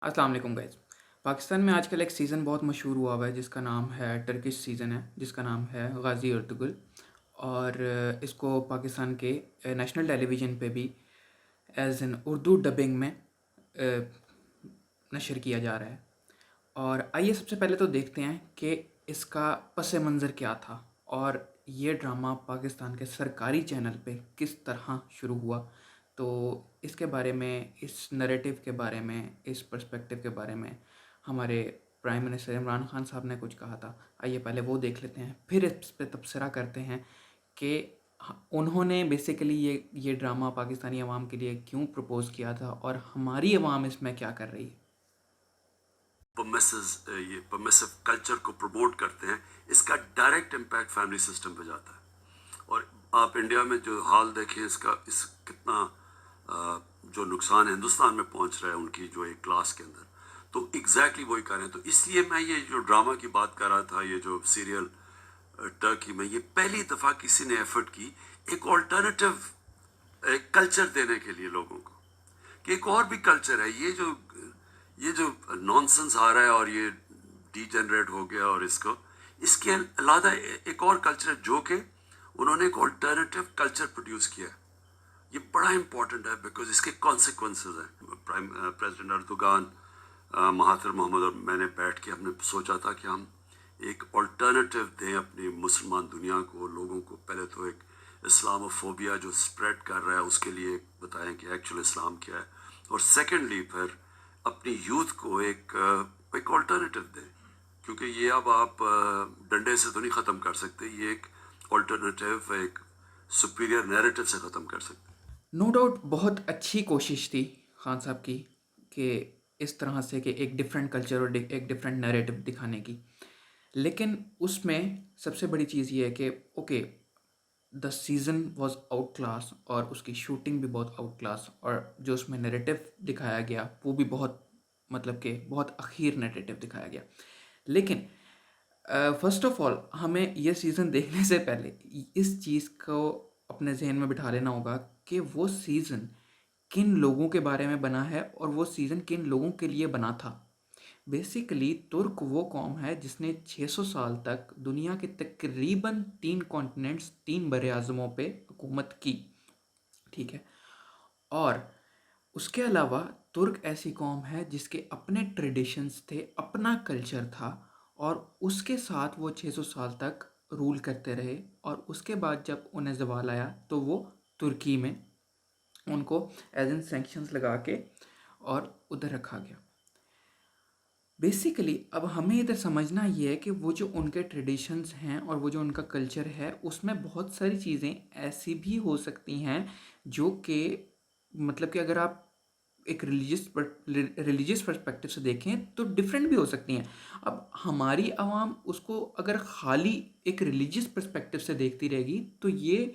अस्सलाम वालेकुम गाइस। पाकिस्तान में आजकल एक सीज़न बहुत मशहूर हुआ हुआ है जिसका नाम है टर्किश सीज़न है, जिसका नाम है गाज़ी अर्तुगरुल। और इसको पाकिस्तान के नेशनल टेलीविज़न पे भी एज़ एन उर्दू डबिंग में नशर किया जा रहा है। और आइए सबसे पहले तो देखते हैं कि इसका पस मंज़र क्या था और ये ड्रामा पाकिस्तान के सरकारी चैनल पे किस तरह शुरू हुआ। तो इसके बारे में, इस नैरेटिव के बारे में, इस पर्सपेक्टिव के बारे में हमारे प्राइम मिनिस्टर इमरान खान साहब ने कुछ कहा था। आइए पहले वो देख लेते हैं, फिर इस पे तबसरा करते हैं कि उन्होंने बेसिकली ये ड्रामा पाकिस्तानी अवाम के लिए क्यों प्रपोज़ किया था और हमारी अवाम इसमें क्या कर रही है। ये परमिसिव कल्चर को प्रमोट करते हैं, इसका डायरेक्ट इम्पैक्ट फैमिली सिस्टम पे जाता है। और आप इंडिया में जो हाल देखें इसका, इस कितना जो नुकसान हिंदुस्तान में पहुंच रहा है उनकी जो एक क्लास के अंदर, तो एग्जैक्टली वही कर रहे हैं। तो इसलिए मैं ये जो ड्रामा की बात कर रहा था, ये जो सीरियल टर्की में, ये पहली दफ़ा किसी ने एफर्ट की एक ऑल्टरनेटिव कल्चर देने के लिए लोगों को, कि एक और भी कल्चर है। ये जो नॉनसेंस आ रहा है और ये डीजेनरेट हो गया, और इसके अलावा एक और कल्चर जो कि उन्होंने एक ऑल्टरनेटिव कल्चर प्रोड्यूस किया है। ये बड़ा इंपॉर्टेंट है बिकॉज इसके कॉन्सिक्वेंसेस हैं। प्रेसिडेंट अर्दोगान, महातिर मोहम्मद और मैंने बैठ के हमने सोचा था कि हम एक ऑल्टरनेटिव दें अपनी मुसलमान दुनिया को, लोगों को। पहले तो एक इस्लामोफोबिया जो स्प्रेड कर रहा है उसके लिए बताएं कि एक्चुअल इस्लाम क्या है, और सेकेंडली फिर अपनी यूथ को एक ऑल्टरनेटिव दें, क्योंकि ये अब आप डंडे से तो नहीं ख़त्म कर सकते, ये एक ऑल्टरनेटिव, एक सुपीरियर नैरेटिव से ख़त्म कर सकते। नो डाउट बहुत अच्छी कोशिश थी खान साहब की कि इस तरह से कि एक डिफरेंट कल्चर और एक डिफरेंट नैरेटिव दिखाने की। लेकिन उसमें सबसे बड़ी चीज़ ये है कि okay, the season was out class और उसकी शूटिंग भी बहुत आउट क्लास, और जो उसमें नैरेटिव दिखाया गया वो भी बहुत, मतलब कि बहुत अखीर नैरेटिव दिखाया गया। लेकिन फर्स्ट ऑफ ऑल हमें यह सीज़न देखने से पहले इस चीज़ को अपने जहन में बिठा लेना होगा कि वो सीज़न किन लोगों के बारे में बना है और वो सीज़न किन लोगों के लिए बना था। बेसिकली तुर्क वो कौम है जिसने 600 साल तक दुनिया के तकरीबन 3 कॉन्टिनेंट्स, 3 बरे-आज़मों पे हुकूमत की, ठीक है। और उसके अलावा तुर्क ऐसी कौम है जिसके अपने ट्रेडिशंस थे, अपना कल्चर था, और उसके साथ वो 600 साल तक रूल करते रहे। और उसके बाद जब उन्हें ज़वाल आया तो वो तुर्की में उनको एज एन सैंक्शंस लगा के और उधर रखा गया। बेसिकली अब हमें इधर समझना ये है कि वो जो उनके ट्रेडिशंस हैं और वो जो उनका कल्चर है उसमें बहुत सारी चीज़ें ऐसी भी हो सकती हैं जो कि, मतलब कि अगर आप एक रिलीजियस पर्सपेक्टिव से देखें तो डिफरेंट भी हो सकती हैं। अब हमारी आवाम उसको अगर खाली एक रिलीजियस पर्सपेक्टिव से देखती रहेगी तो ये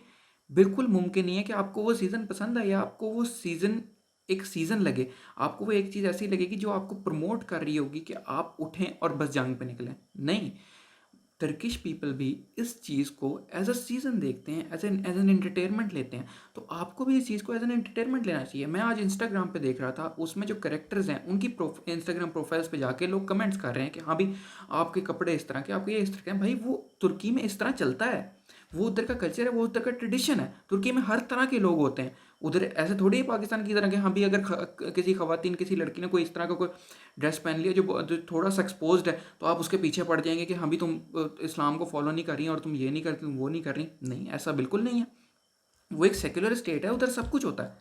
बिल्कुल मुमकिन नहीं है कि आपको वो सीज़न पसंद आए या आपको वो सीज़न एक सीज़न लगे। आपको वो एक चीज़ ऐसी लगेगी जो आपको प्रमोट कर रही होगी कि आप उठें और बस जंग पे निकलें। नहीं, टर्किश पीपल भी इस चीज़ को एज अ सीज़न देखते हैं, एज एन एंटरटेनमेंट लेते हैं। तो आपको भी इस चीज़ को एज एन एंटरटेनमेंट लेना चाहिए। मैं आज इंस्टाग्राम पे देख रहा था, उसमें जो करेक्टर्स हैं उनकी इंस्टाग्राम प्रोफाइल्स पे जाके लोग कमेंट्स कर रहे हैं कि हाँ भी आपके कपड़े इस तरह के, आपके ये इस तरह के हैं। भाई वो तुर्की में इस तरह चलता है, वो उधर का कल्चर है, वो उधर का ट्रेडिशन है। तुर्की में हर तरह के लोग होते हैं। उधर ऐसे थोड़ी है पाकिस्तान की तरह के, हाँ भी अगर किसी खवातीन, किसी लड़की ने कोई इस तरह का कोई ड्रेस पहन लिया जो थोड़ा सा एक्सपोज्ड है तो आप उसके पीछे पड़ जाएंगे कि हाँ भी तुम इस्लाम को फॉलो नहीं कर रही और तुम ये नहीं करती, तुम वो नहीं कर रही। नहीं, ऐसा बिल्कुल नहीं है। वो एक सेक्युलर स्टेट है, उधर सब कुछ होता है।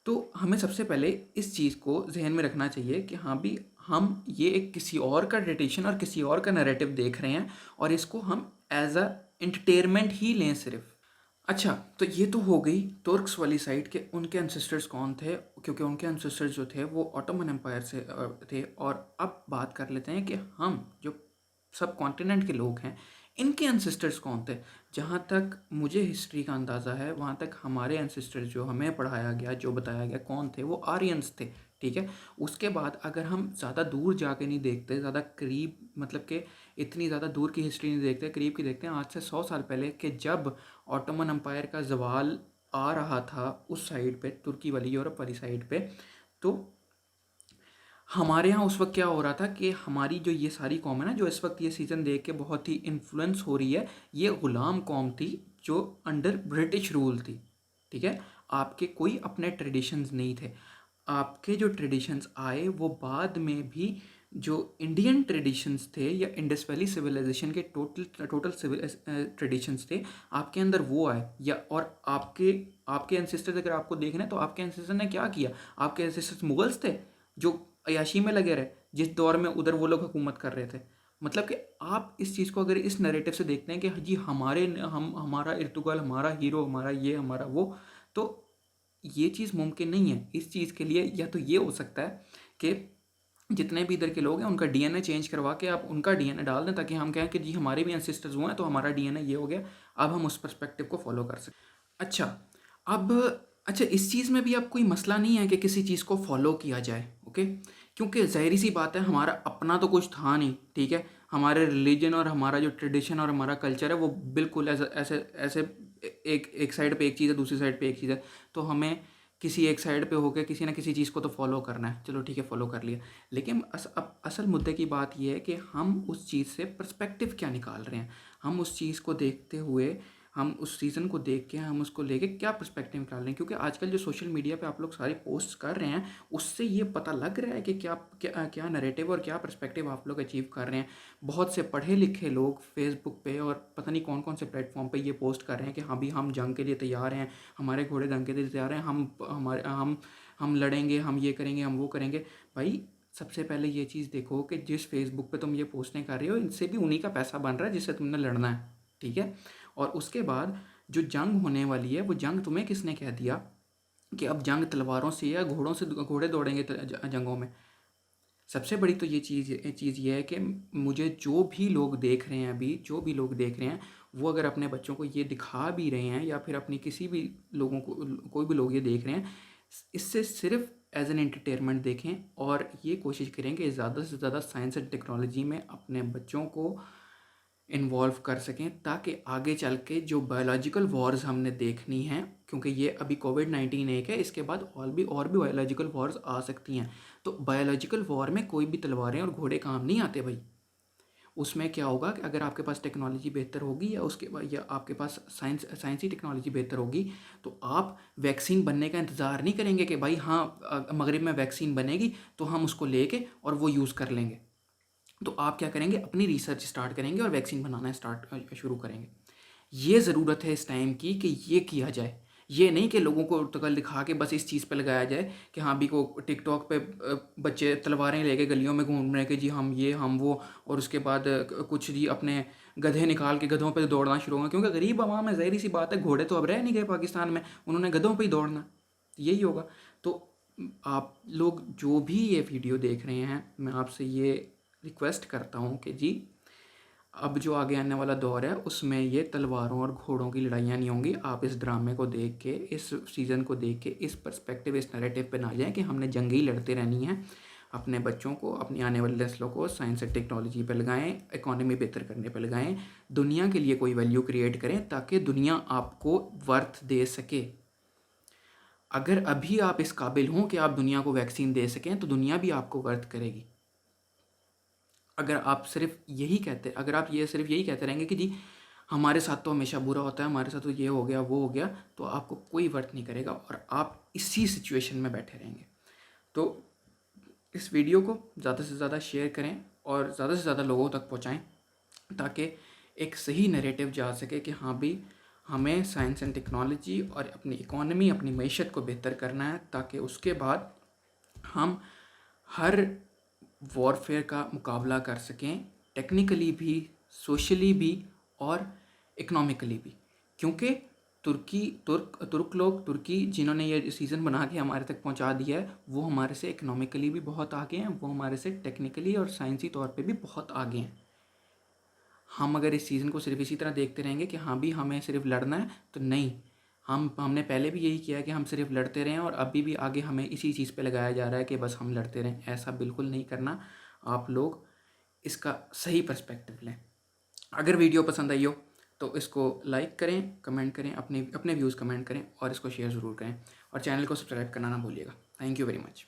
तो हमें सबसे पहले इस चीज़ को जहन में रखना चाहिए कि हाँ भी हम ये एक किसी और का ट्रेडिशन और किसी और का नैरेटिव देख रहे हैं और इसको हम एज अ एंटरटेनमेंट ही लें सिर्फ। अच्छा, तो ये तो हो गई तुर्क्स वाली साइड के उनके एंसेस्टर्स कौन थे, क्योंकि उनके एंसेस्टर्स जो थे वो ऑटोमन एम्पायर से थे। और अब बात कर लेते हैं कि हम जो सब कॉन्टिनेंट के लोग हैं इनके एंसेस्टर्स कौन थे। जहाँ तक मुझे हिस्ट्री का अंदाज़ा है वहाँ तक हमारे एंसेस्टर्स जो हमें पढ़ाया गया, जो बताया गया कौन थे, वो आर्यंस थे, ठीक है। उसके बाद अगर हम ज़्यादा दूर जाके नहीं देखते, ज़्यादा करीब, मतलब कि इतनी ज़्यादा दूर की हिस्ट्री नहीं देखते, करीब की देखते हैं, आज से 100 साल पहले कि जब ऑटोमन अम्पायर का ज़वाल आ रहा था उस साइड पे, तुर्की वाली यूरोप वाली साइड पे, तो हमारे यहाँ उस वक्त क्या हो रहा था कि हमारी जो ये सारी कौम है ना, जो इस वक्त ये सीज़न देख के बहुत ही इन्फ्लुएंस हो रही है, ये ग़ुलाम कौम थी जो अंडर ब्रिटिश रूल थी। ठीक है, आपके कोई अपने ट्रेडिशंस नहीं थे। आपके जो ट्रेडिशंस आए वो बाद में भी जो इंडियन ट्रेडिशंस थे या इंडस वैली सिविलाइजेशन के टोटल टोटल ट्रेडिशंस थे, आपके अंदर वो आए। या और आपके आपके एंसेस्टर्स अगर आपको देखना है तो आपके एंसेस्टर ने क्या किया। आपके एंसेस्टर्स मुगल्स थे जो अयाशी में लगे रहे, जिस दौर में उधर वो लोग हुकूमत कर रहे थे। मतलब कि आप इस चीज़ को अगर इस नैरेटिव से देखते हैं कि जी हम हमारा इर्तुगल, हमारा हीरो, हमारा ये, हमारा वो, तो ये चीज़ मुमकिन नहीं है। इस चीज़ के लिए या तो ये हो सकता है कि जितने भी इधर के लोग हैं उनका डीएनए चेंज करवा के आप उनका डीएनए डाल दें, ताकि हम कहें कि जी हमारे भी एंसेस्टर्स हुए हैं तो हमारा डीएनए ये हो गया, अब हम उस पर्सपेक्टिव को फॉलो कर सकते। अच्छा, अब अच्छा, इस चीज़ में भी अब कोई मसला नहीं है कि किसी चीज़ को फॉलो किया जाए, ओके, क्योंकि ज़ाहिर सी बात है हमारा अपना तो कुछ था नहीं। ठीक है, हमारे रिलीजन और हमारा जो ट्रेडिशन और हमारा कल्चर है वो बिल्कुल ऐसे ऐसे ऐसे एक एक साइड पे एक चीज़ है, दूसरी साइड पे एक चीज़ है, तो हमें किसी एक साइड पे होकर किसी ना किसी चीज़ को तो फॉलो करना है। चलो ठीक है, फॉलो कर लिया, लेकिन अब असल मुद्दे की बात यह है कि हम उस चीज़ से पर्सपेक्टिव क्या निकाल रहे हैं। हम उस चीज़ को देखते हुए, हम उस सीज़न को देख के, हम उसको लेके क्या पर्सपेक्टिव निकाल रहे हैं। क्योंकि आजकल जो सोशल मीडिया पे आप लोग सारी पोस्ट कर रहे हैं, उससे ये पता लग रहा है कि क्या क्या क्या नैरेटिव और क्या पर्सपेक्टिव आप लोग अचीव कर रहे हैं। बहुत से पढ़े लिखे लोग फेसबुक पे और पता नहीं कौन कौन से प्लेटफॉर्म पे ये पोस्ट कर रहे हैं कि हाँ भी हम जंग के लिए तैयार हैं, हमारे घोड़े जंग के लिए तैयार हैं, हम लड़ेंगे, हम ये करेंगे, हम वो करेंगे। भाई, सबसे पहले ये चीज़ देखो कि जिस फेसबुक पे तुम ये पोस्टें कर रहे हो, इनसे भी उन्हीं का पैसा बन रहा है जिससे तुमने लड़ना है। ठीक है, और उसके बाद जो जंग होने वाली है, वो जंग तुम्हें किसने कह दिया कि अब जंग तलवारों से या घोड़ों से, घोड़े दौड़ेंगे जंगों में। सबसे बड़ी तो ये चीज़ ये है कि मुझे जो भी लोग देख रहे हैं, अभी जो भी लोग देख रहे हैं, वो अगर अपने बच्चों को ये दिखा भी रहे हैं या फिर अपनी किसी भी लोगों को, कोई भी लोग ये देख रहे हैं, इससे सिर्फ एज एन एंटरटेनमेंट देखें और ये कोशिश करें कि ज़्यादा से ज़्यादा साइंस एंड टेक्नोलॉजी में अपने बच्चों को इन्वॉल्व कर सकें, ताकि आगे चल के जो बायोलॉजिकल वॉर्स हमने देखनी हैं, क्योंकि ये अभी कोविड-19 एक है, इसके बाद और भी बायोलॉजिकल वॉर्स आ सकती हैं। तो बायोलॉजिकल वॉर में कोई भी तलवारें और घोड़े काम नहीं आते भाई। उसमें क्या होगा कि अगर आपके पास टेक्नोलॉजी बेहतर होगी या आपके पास साइंसी टेक्नोलॉजी बेहतर होगी, तो आप वैक्सीन बनने का इंतज़ार नहीं करेंगे कि भाई हाँ मगरिब में वैक्सीन बनेगी तो हम उसको लेके और वो यूज़ कर लेंगे। तो आप क्या करेंगे, अपनी रिसर्च स्टार्ट करेंगे और वैक्सीन बनाना शुरू करेंगे। ये ज़रूरत है इस टाइम की कि ये किया जाए। ये नहीं कि लोगों को टकल दिखा के बस इस चीज़ पे लगाया जाए कि हाँ भी को टिकटॉक पे बच्चे तलवारें लेके गलियों में घूम रहे हैं कि जी हम ये हम वो, और उसके बाद कुछ जी अपने गधे निकाल के गधों पे दौड़ना शुरू होगा, क्योंकि गरीब आवाम है, ज़ाहिर सी बात है, घोड़े तो अब रह नहीं गए पाकिस्तान में, उन्होंने गधों पे ही दौड़ना, यही होगा। तो आप लोग जो भी ये वीडियो देख रहे हैं, मैं आपसे ये रिक्वेस्ट करता हूँ कि जी अब जो आगे आने वाला दौर है उसमें ये तलवारों और घोड़ों की लड़ाइयाँ नहीं होंगी। आप इस ड्रामे को देख के, इस सीज़न को देख के, इस पर्सपेक्टिव, इस नैरेटिव पे ना जाएं कि हमने जंग ही लड़ते रहनी है। अपने बच्चों को, अपनी आने वाली नस्लों को साइंस एंड टेक्नोलॉजी पे लगाएं, इकोनॉमी बेहतर करने पे लगाएं, दुनिया के लिए कोई वैल्यू क्रिएट करें ताकि दुनिया आपको वर्थ दे सके। अगर अभी आप इस काबिल हों कि आप दुनिया को वैक्सीन दे सकें, तो दुनिया भी आपको वर्थ करेगी। अगर आप सिर्फ यही कहते रहेंगे कि जी हमारे साथ तो हमेशा बुरा होता है, हमारे साथ तो ये हो गया वो हो गया, तो आपको कोई वर्थ नहीं करेगा और आप इसी सिचुएशन में बैठे रहेंगे। तो इस वीडियो को ज़्यादा से ज़्यादा शेयर करें और ज़्यादा से ज़्यादा लोगों तक पहुँचाएँ, ताकि एक सही नैरेटिव जा सके कि हाँ भी हमें साइंस एंड टेक्नोलॉजी और अपनी इकोनॉमी, अपनी मईशत को बेहतर करना है, ताकि उसके बाद हम हर वॉरफेयर का मुकाबला कर सकें, टेक्निकली भी, सोशली भी और इकोनॉमिकली भी। क्योंकि तुर्की जिन्होंने ये सीज़न बना के हमारे तक पहुंचा दिया है, वो हमारे से इकोनॉमिकली भी बहुत आगे हैं, वो हमारे से टेक्निकली और साइंसी तौर पे भी बहुत आगे हैं। हम अगर इस सीज़न को सिर्फ इसी तरह देखते रहेंगे कि हाँ भी हमें सिर्फ लड़ना है, तो नहीं, हमने पहले भी यही किया है कि हम सिर्फ लड़ते रहें और अभी भी आगे हमें इसी चीज़ पे लगाया जा रहा है कि बस हम लड़ते रहें। ऐसा बिल्कुल नहीं करना। आप लोग इसका सही पर्सपेक्टिव लें। अगर वीडियो पसंद आई हो तो इसको लाइक करें, कमेंट करें, अपने व्यूज़ कमेंट करें और इसको शेयर ज़रूर करें और चैनल को सब्सक्राइब करना ना भूलिएगा। Thank you very much.